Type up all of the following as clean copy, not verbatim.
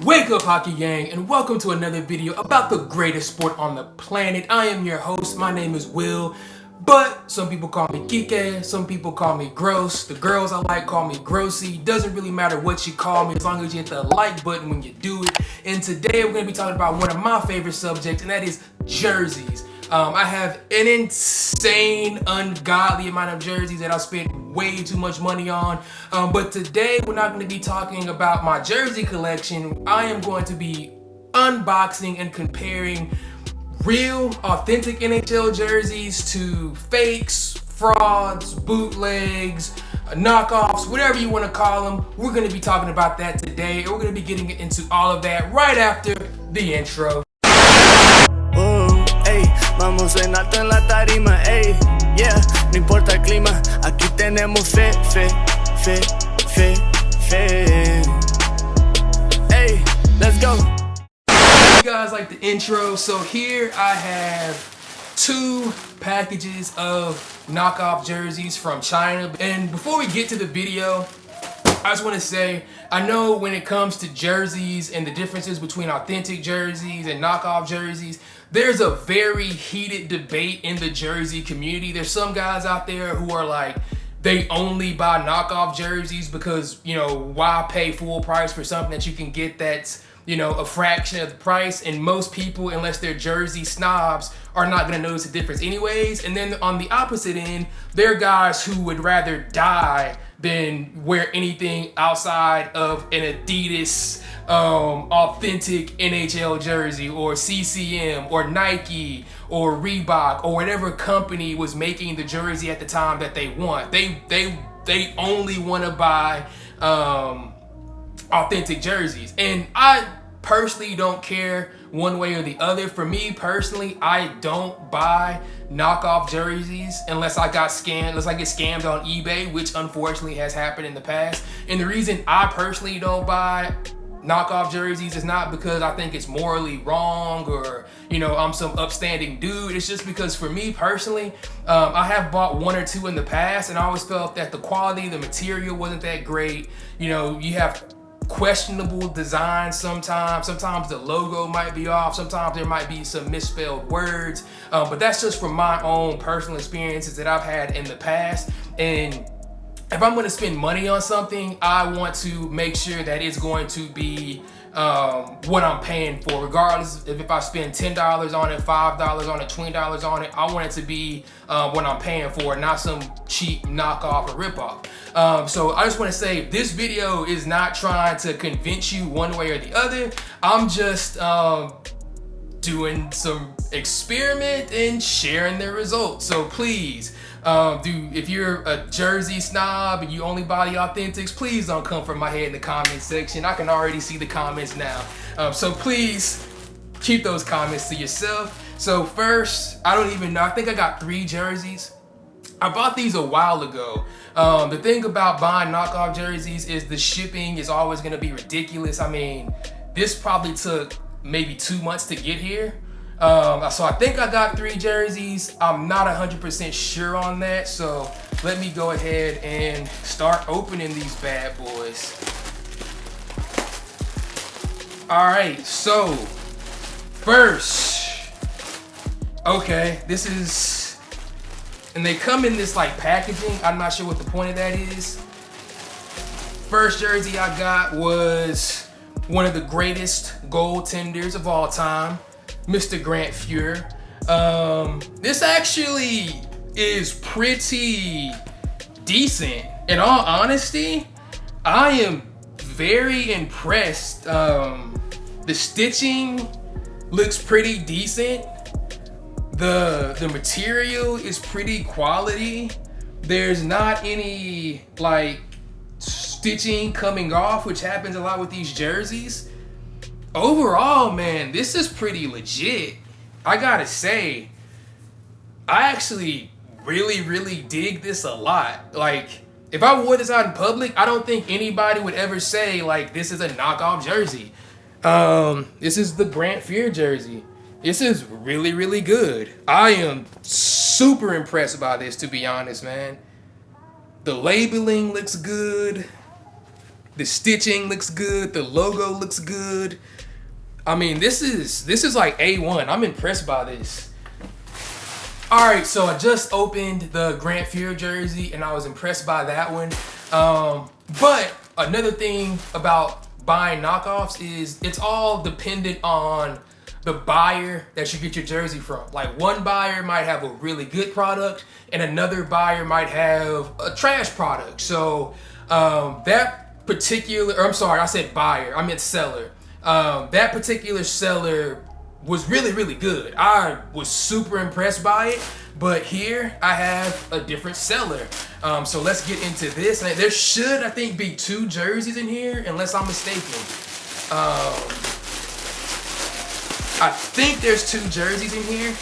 Wake up, hockey gang, and welcome to another video about the greatest sport on the planet. I am your host. My name is Will, but some people call me Kike, some people call me Gross. The girls I like call me Grossy. Doesn't really matter what you call me as long as you hit the like button when you do it. And today we're going to be talking about one of my favorite subjects, and that is jerseys. I have an insane, ungodly amount of jerseys that I spent way too much money on. But today we're not going to be talking about my jersey collection. I am going to be unboxing and comparing real, authentic NHL jerseys to fakes, frauds, bootlegs, knockoffs, whatever you want to call them. We're going to be talking about that today, and we're going to be getting into all of that right after the intro. Vamos en alto en la tarima, ey, yeah, no importa el clima, aquí tenemos fe, ey, let's go. You guys like the intro, so here I have two packages of knockoff jerseys from China. And before we get to the video, I just want to say, I know when it comes to jerseys and the differences between authentic jerseys and knockoff jerseys, there's a very heated debate in the jersey community. There's some guys out there who are like, they only buy knockoff jerseys because, you know, why pay full price for something that you can get that's, you know, a fraction of the price. And most people, unless they're jersey snobs, are not going to notice the difference anyways. And then on the opposite end, there are guys who would rather die than wear anything outside of an Adidas authentic NHL jersey, or CCM, or Nike, or Reebok, or whatever company was making the jersey at the time that they want. They only want to buy authentic jerseys. And I personally don't care one way or the other. For me personally, I don't buy knockoff jerseys unless I get scammed on eBay, which unfortunately has happened in the past. And the reason I personally don't buy knockoff jerseys is not because I think it's morally wrong or, you know, I'm some upstanding dude. It's just because for me personally, I have bought one or two in the past, and I always felt that the quality, the material wasn't that great. You know, you have questionable design sometimes the logo might be off, sometimes there might be some misspelled words, but that's just from my own personal experiences that I've had in the past. And if I'm going to spend money on something, I want to make sure that it's going to be what I'm paying for, regardless if I spend $10 on it, $5 on it, $20 on it. I want it to be what I'm paying for, not some cheap knockoff or ripoff. So I just want to say, this video is not trying to convince you one way or the other. I'm just doing some experiment and sharing the results. So please, if you're a jersey snob and you only buy the authentics, please don't come for my head in the comment section. I can already see the comments now. So please keep those comments to yourself. So first, I don't even know, I think I got 3 jerseys. I bought these a while ago. The thing about buying knockoff jerseys is the shipping is always gonna be ridiculous. I mean, this probably took maybe 2 months to get here. So I think I got 3 jerseys. I'm not 100% sure on that. So let me go ahead and start opening these bad boys. All right, so first, okay, this is, and they come in this like packaging. I'm not sure what the point of that is. First jersey I got was one of the greatest goaltenders of all time, Mr. Grant Fuhr. This actually is pretty decent. In all honesty, I am very impressed. The stitching looks pretty decent. The material is pretty quality. There's not any like stitching coming off, which happens a lot with these jerseys. Overall, man, this is pretty legit. I gotta say, I actually really dig this a lot. Like, if I wore this out in public, I don't think anybody would ever say like this is a knockoff jersey. This is the Grant Fuhr jersey. This is really good. I am super impressed by this, to be honest, man. The labeling looks good. The stitching looks good. The logo looks good. I mean, this is like A1. I'm impressed by this. All right, so I just opened the Grant Fuhr jersey, and I was impressed by that one. But another thing about buying knockoffs is it's all dependent on the buyer that you get your jersey from. Like, one buyer might have a really good product, and another buyer might have a trash product. So that particular, or I'm sorry, I said buyer, I meant seller. That particular seller was really, really good. I was super impressed by it, but here I have a different seller. So let's get into this. There should, I think, be 2 jerseys in here, unless I'm mistaken. I think there's 2 jerseys in here.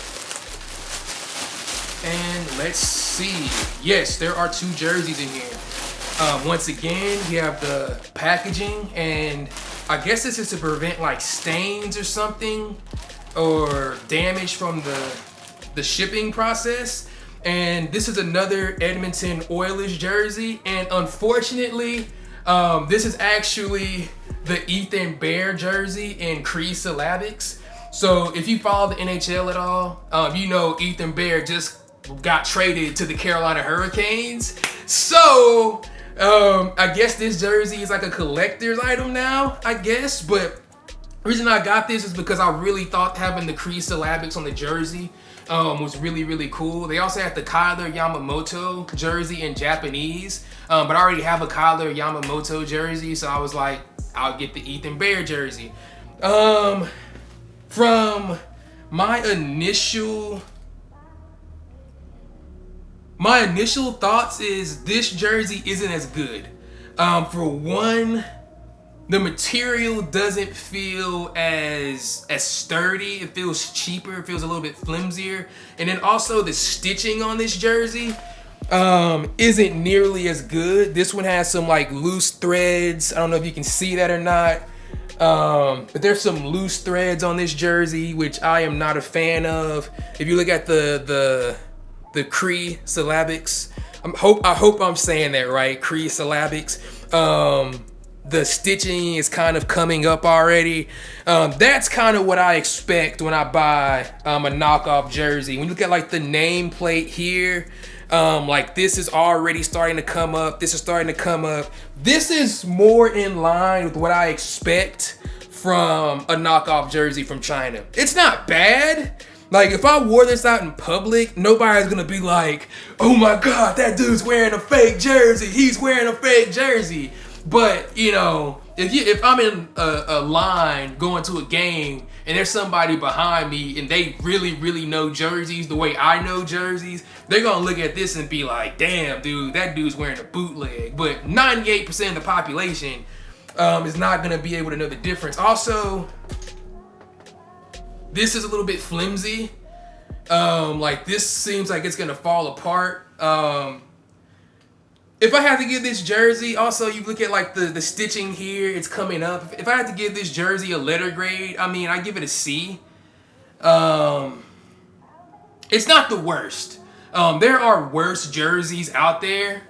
And let's see. Yes, there are 2 jerseys in here. Once again, you have the packaging, and I guess this is to prevent like stains or something, or damage from the shipping process. And this is another Edmonton Oilers jersey, and unfortunately this is actually the Ethan Bear jersey in crease syllabics. So if you follow the NHL at all, you know Ethan Bear just got traded to the Carolina Hurricanes. So I guess this jersey is like a collector's item now, I guess. But the reason I got this is because I really thought having the crease syllabics on the jersey was really, really cool. They also had the Kyler Yamamoto jersey in Japanese, but I already have a Kyler Yamamoto jersey, so I was like, I'll get the Ethan Bear jersey. From my initial thoughts is this jersey isn't as good. For one, the material doesn't feel as sturdy. It feels cheaper. It feels a little bit flimsier. And then also the stitching on this jersey isn't nearly as good. This one has some like loose threads. I don't know if you can see that or not. But there's some loose threads on this jersey, which I am not a fan of. If you look at the Cree syllabics, I hope I'm saying that right. Cree syllabics. The stitching is kind of coming up already. That's kind of what I expect when I buy a knockoff jersey. When you look at like the nameplate here, like this is already starting to come up. This is starting to come up. This is more in line with what I expect from a knockoff jersey from China. It's not bad. Like, if I wore this out in public, nobody's gonna be like, oh my God, that dude's wearing a fake jersey. He's wearing a fake jersey. But, you know, if I'm in a line going to a game and there's somebody behind me and they really, really know jerseys the way I know jerseys, they're gonna look at this and be like, damn, dude, that dude's wearing a bootleg. But 98% of the population is not gonna be able to know the difference. Also, this is a little bit flimsy. Like, this seems like it's gonna fall apart. If I had to give this jersey, also you look at like the stitching here, it's coming up. If I had to give this jersey a letter grade, I mean, I give it a C. It's not the worst. There are worse jerseys out there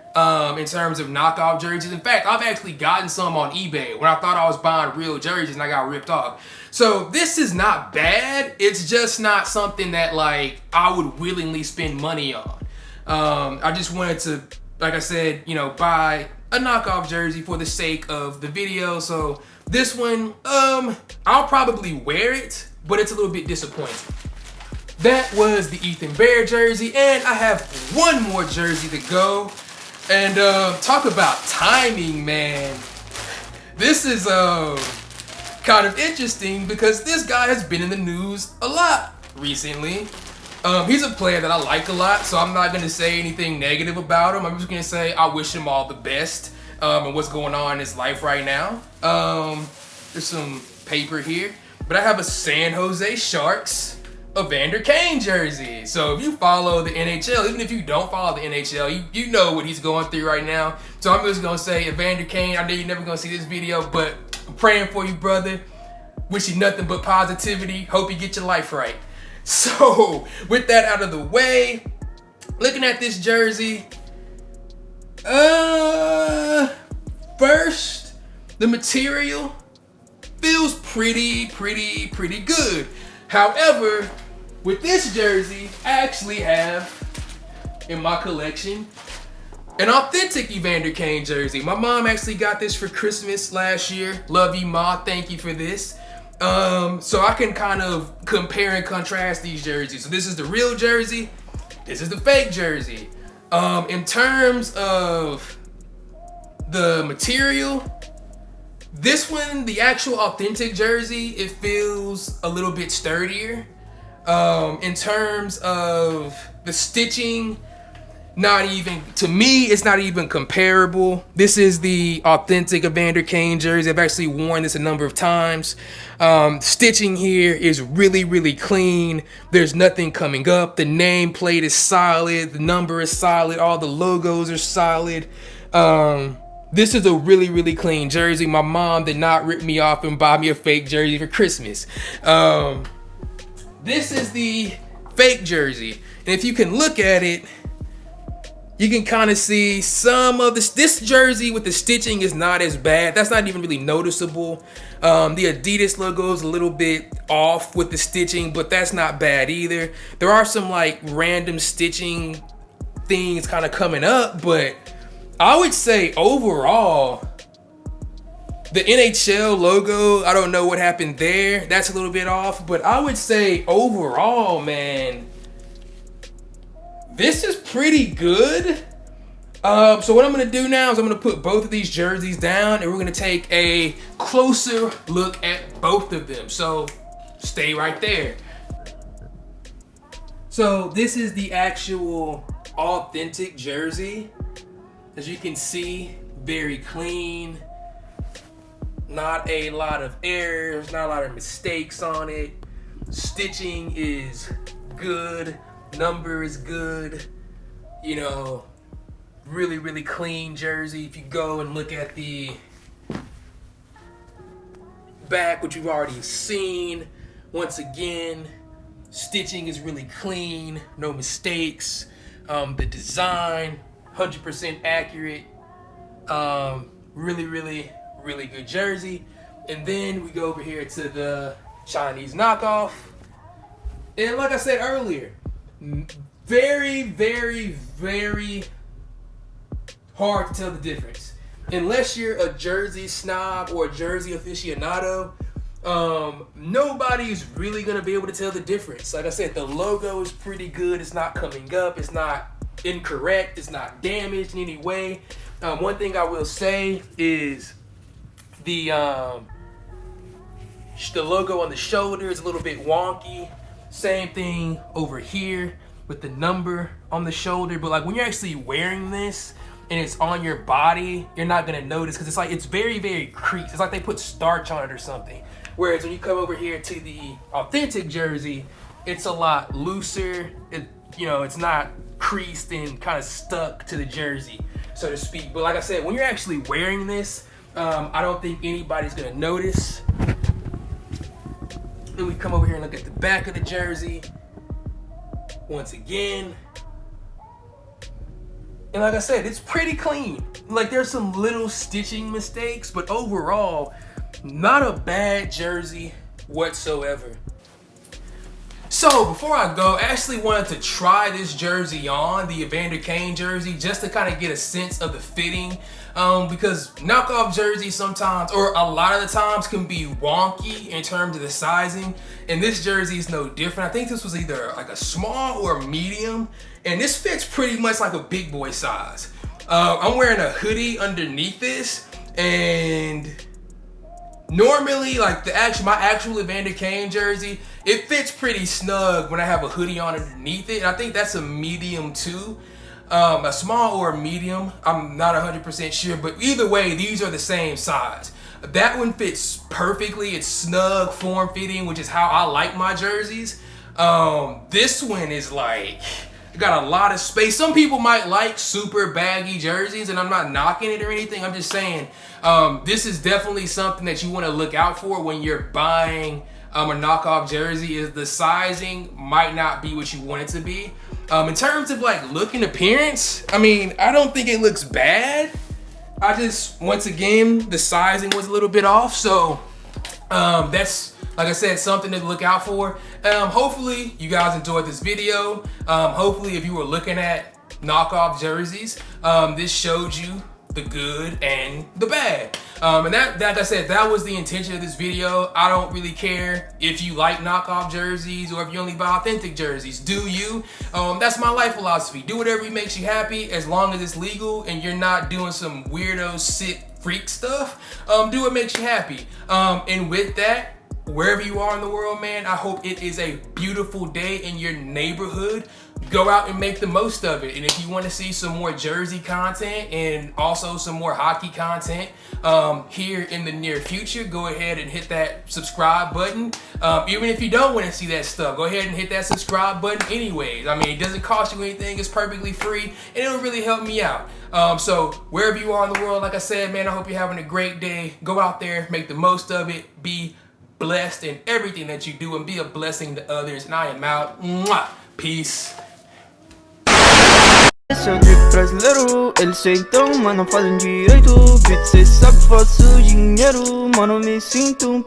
in terms of knockoff jerseys. In fact, I've actually gotten some on eBay when I thought I was buying real jerseys and I got ripped off. So this is not bad. It's just not something that like I would willingly spend money on. I just wanted to, like I said, you know, buy a knockoff jersey for the sake of the video. So this one, I'll probably wear it, but it's a little bit disappointing. That was the Ethan Bear jersey, and I have one more jersey to go. And talk about timing, man. This is kind of interesting because this guy has been in the news a lot recently. He's a player that I like a lot, so I'm not going to say anything negative about him. I'm just going to say I wish him all the best and what's going on in his life right now. There's some paper here, but I have a San Jose Sharks Evander Kane jersey. So if you follow the NHL, even if you don't follow the NHL, you know what he's going through right now. So I'm just going to say, Evander Kane, I know you're never going to see this video, but I'm praying for you, brother. Wish you nothing but positivity. Hope you get your life right. So, with that out of the way, looking at this jersey, first, the material feels pretty good. However, with this jersey, I actually have in my collection an authentic Evander Kane jersey. My mom actually got this for Christmas last year. Love you, Ma. Thank you for this. So I can kind of compare and contrast these jerseys. So this is the real jersey. This is the fake jersey. In terms of the material, this one, the actual authentic jersey, it feels a little bit sturdier. In terms of the stitching, not even, to me, it's not even comparable. This is the authentic Evander Kane jersey. I've actually worn this a number of times. Stitching here is really clean. There's nothing coming up. The nameplate is solid. The number is solid. All the logos are solid. This is a really clean jersey. My mom did not rip me off and buy me a fake jersey for Christmas. This is the fake jersey. And if you can look at it, you can kind of see some of this jersey with the stitching is not as bad. That's not even really noticeable. The Adidas logo is a little bit off with the stitching, but that's not bad either. There are some like random stitching things kind of coming up, but I would say overall, the NHL logo, I don't know what happened there. That's a little bit off, but I would say overall, man, this is pretty good. So what I'm gonna do now is I'm gonna put both of these jerseys down and we're gonna take a closer look at both of them. So stay right there. So this is the actual authentic jersey. As you can see, very clean. Not a lot of errors, not a lot of mistakes on it. Stitching is good. Number is good. You know, really clean jersey. If you go and look at the back, which you've already seen, once again, stitching is really clean, no mistakes. The design, 100% accurate. Really good jersey. And then we go over here to the Chinese knockoff. And like I said earlier, very hard to tell the difference. Unless you're a jersey snob or a jersey aficionado, nobody's really gonna be able to tell the difference. Like I said, the logo is pretty good. It's not coming up. It's not incorrect. It's not damaged in any way. One thing I will say is the logo on the shoulder is a little bit wonky. Same thing over here with the number on the shoulder. But like when you're actually wearing this and it's on your body, you're not gonna notice because it's very creased. It's like they put starch on it or something. Whereas when you come over here to the authentic jersey, it's a lot looser. It's not creased and kind of stuck to the jersey, so to speak. But like I said, when you're actually wearing this, I don't think anybody's gonna notice. Then we come over here and look at the back of the jersey once again. And like I said, it's pretty clean. Like there's some little stitching mistakes, but overall, not a bad jersey whatsoever. So before I go, I actually wanted to try this jersey on, the Evander Kane jersey, just to kind of get a sense of the fitting. Because knockoff jerseys sometimes, or a lot of the times, can be wonky in terms of the sizing. And this jersey is no different. I think this was either like a small or a medium. And this fits pretty much like a big boy size. I'm wearing a hoodie underneath this. And normally, like my actual Evander Kane jersey, it fits pretty snug when I have a hoodie on underneath it. And I think that's a medium too. A small or a medium, I'm not 100% sure, but either way, these are the same size. That one fits perfectly. It's snug, form-fitting, which is how I like my jerseys. This one is like, got a lot of space. Some people might like super baggy jerseys, and I'm not knocking it or anything. I'm just saying, this is definitely something that you want to look out for when you're buying a knockoff jersey. Is the sizing might not be what you want it to be. In terms of like look and appearance, I mean, I don't think it looks bad. I just, once again, the sizing was a little bit off, so that's, like I said, something to look out for. Hopefully you guys enjoyed this video. Hopefully if you were looking at knockoff jerseys, this showed you the good and the bad. And that, like I said, that was the intention of this video. I don't really care if you like knockoff jerseys or if you only buy authentic jerseys. Do you? That's my life philosophy. Do whatever makes you happy as long as it's legal and you're not doing some weirdo, sick, freak stuff. Do what makes you happy. And with that, wherever you are in the world, man, I hope it is a beautiful day in your neighborhood. Go out and make the most of it. And if you want to see some more Jersey content and also some more hockey content here in the near future, go ahead and hit that subscribe button. Even if you don't want to see that stuff, go ahead and hit that subscribe button anyways. I mean, it doesn't cost you anything. It's perfectly free and it'll really help me out. So wherever you are in the world, like I said, man, I hope you're having a great day. Go out there, make the most of it, be blessed in everything that you do, and be a blessing to others. And I am out. Mwah. Peace. Seu drip brasileiro, eles sentam, mas não fazem direito. Beat, cê sabe, faço dinheiro, mano, me sinto um